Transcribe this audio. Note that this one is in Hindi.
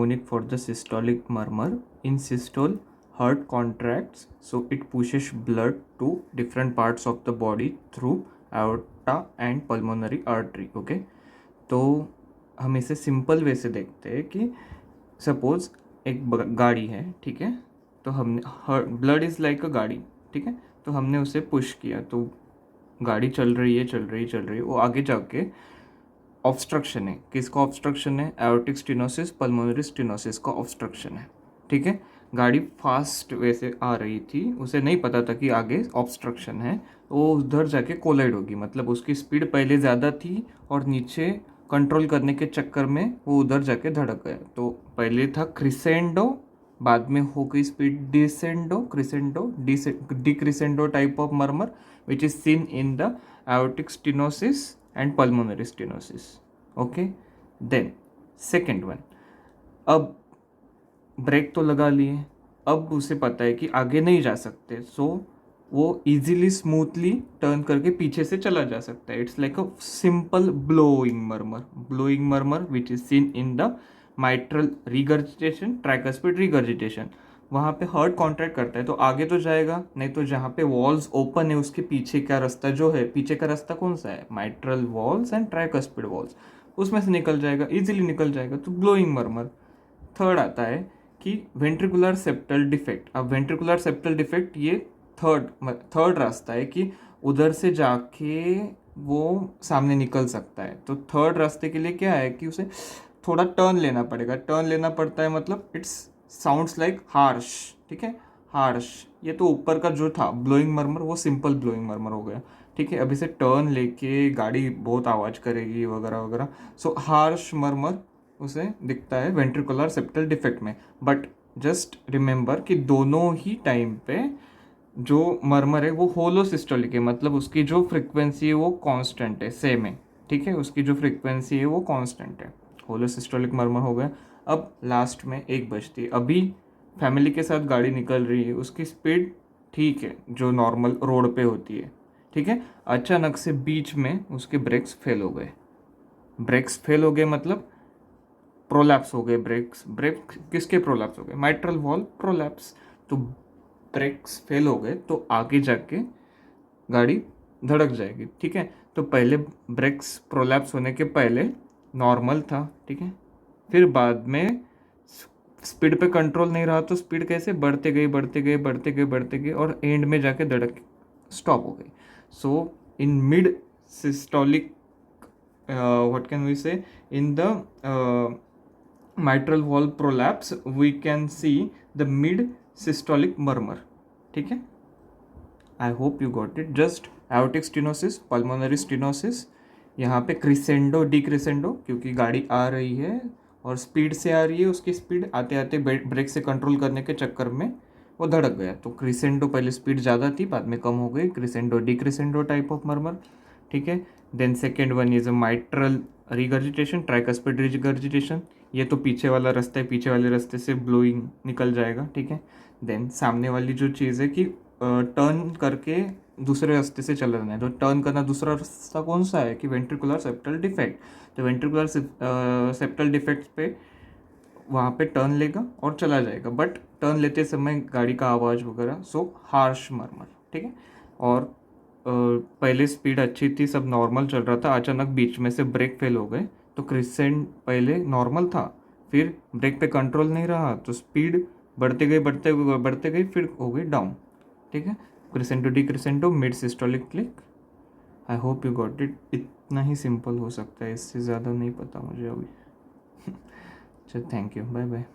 unit for the systolic murmur. In systole, heart contracts, so it pushes blood to different parts of the body through aorta and pulmonary artery. Okay, तो हम इसे सिंपल वे से देखते हैं कि सपोज एक गाड़ी है, ठीक है, तो हमने ब्लड इज़ लाइक अ गाड़ी, ठीक है, तो हमने उसे पुश किया तो गाड़ी चल रही है, वो आगे जाके ऑब्स्ट्रक्शन है। किसका ऑब्स्ट्रक्शन है? एओर्टिक स्टेनोसिस, पल्मोनरी स्टेनोसिस का ऑब्स्ट्रक्शन है, ठीक है। गाड़ी फास्ट वे से आ रही थी, उसे नहीं पता था कि आगे ऑब्स्ट्रक्शन है, वो उधर जाके कोलाइड होगी, मतलब उसकी स्पीड पहले ज़्यादा थी और नीचे कंट्रोल करने के चक्कर में वो उधर जाके धड़क गया। तो पहले था क्रिसेंडो, बाद में हो गई स्पीड डिसेंडो, crescendo, decrescendo type of murmur which is seen in the aortic stenosis and pulmonary stenosis. Okay, then second one, अब ब्रेक तो लगा लिए, अब उसे पता है कि आगे नहीं जा सकते, सो वो इजीली स्मूथली टर्न करके पीछे से चला जा सकता है। It's like a simple blowing murmur which is seen in the mitral regurgitation, tricuspid regurgitation. वहाँ पे हार्ट कॉन्ट्रैक्ट करता है तो आगे तो जाएगा नहीं, तो जहाँ पे वॉल्स ओपन है उसके पीछे का रास्ता जो है, पीछे का रास्ता कौन सा है? Mitral walls and tricuspid walls, उसमें से निकल जाएगा, इजीली निकल जाएगा, तो ब्लोइंग मर्मर। थर्ड आता है कि वेंट्रिकुलर सेप्टल डिफेक्ट। अब वेंट्रिकुलर सेप्टल डिफेक्ट ये थर्ड रास्ता है कि उधर से जाके वो सामने निकल सकता है। तो थर्ड रास्ते के लिए क्या है कि उसे थोड़ा टर्न लेना पड़ेगा, टर्न लेना पड़ता है, मतलब इट्स साउंड्स लाइक हार्श, ठीक है, हार्श। ये तो ऊपर का जो था ब्लोइंग मर्मर वो सिंपल ब्लोइंग मर्मर हो गया, ठीक है। अब इसे टर्न लेके गाड़ी बहुत आवाज़ करेगी वगैरह वगैरह, सो हार्श मर्मर उसे दिखता है वेंट्रिकुलर सेप्टल डिफेक्ट में। बट जस्ट रिमेंबर कि दोनों ही टाइम पे जो मर्मर है वो होलो सिस्टोलिक है, मतलब उसकी जो फ्रिक्वेंसी है वो कांस्टेंट है, सेम है, ठीक है, उसकी जो फ्रिक्वेंसी है वो कांस्टेंट है। होलो सिस्टोलिक मर्मर हो गया। अब लास्ट में एक बचती है, अभी फैमिली के साथ गाड़ी निकल रही है, उसकी स्पीड ठीक है जो नॉर्मल रोड पे होती है, ठीक है, अचानक से बीच में उसके ब्रेक्स फेल हो गए। ब्रेक्स फेल हो गए मतलब प्रोलैप्स हो गए, ब्रेक किसके प्रोलैप्स हो गए? Mitral valve prolapse. तो ब्रेक्स फेल हो गए तो आगे जाके गाड़ी धड़क जाएगी, ठीक है। तो पहले ब्रेक्स प्रोलैप्स होने के पहले नॉर्मल था, ठीक है, फिर बाद में स्पीड पे कंट्रोल नहीं रहा तो स्पीड कैसे बढ़ते गए और एंड में जाके धड़क स्टॉप हो गई। So in mid systolic, what can we say, in the mitral wall prolapse we can see the mid systolic murmur, ठीक है। आई hope you got it. Just aortic stenosis, pulmonary stenosis, यहाँ पे क्रिसेंडो डिक्रिसेंडो, क्योंकि गाड़ी आ रही है और स्पीड से आ रही है, उसकी स्पीड आते आते ब्रेक से कंट्रोल करने के चक्कर में वो धड़क गया। तो क्रिसेंडो पहले स्पीड ज़्यादा थी, बाद में कम हो गई, crescendo decrescendo type of murmur, ठीक है। Then second one is a mitral regurgitation, tricuspid regurgitation, ये तो पीछे वाला रास्ता है, पीछे वाले रास्ते से ब्लोइंग निकल जाएगा, ठीक है। देन सामने वाली जो चीज़ है कि टर्न करके दूसरे रास्ते से चला जाना है, तो टर्न करना दूसरा रास्ता कौन सा है कि वेंट्रिकुलर सेप्टल डिफेक्ट। तो वेंट्रिकुलर सेप्टल डिफेक्ट पे वहाँ पे टर्न लेगा और चला जाएगा, बट टर्न लेते समय गाड़ी का आवाज़ वगैरह, सो हार्श मर्मर, ठीक है। और पहले स्पीड अच्छी थी, सब नॉर्मल चल रहा था, अचानक बीच में से ब्रेक फेल हो गए, तो क्रिसेंट पहले नॉर्मल था, फिर ब्रेक पे कंट्रोल नहीं रहा तो स्पीड बढ़ते गई फिर हो गई डाउन, ठीक है। Crescendo decrescendo mid systolic click. I hope you got it. इतना ही सिंपल हो सकता है, इससे ज़्यादा नहीं पता मुझे अभी। चल, थैंक यू, बाय बाय।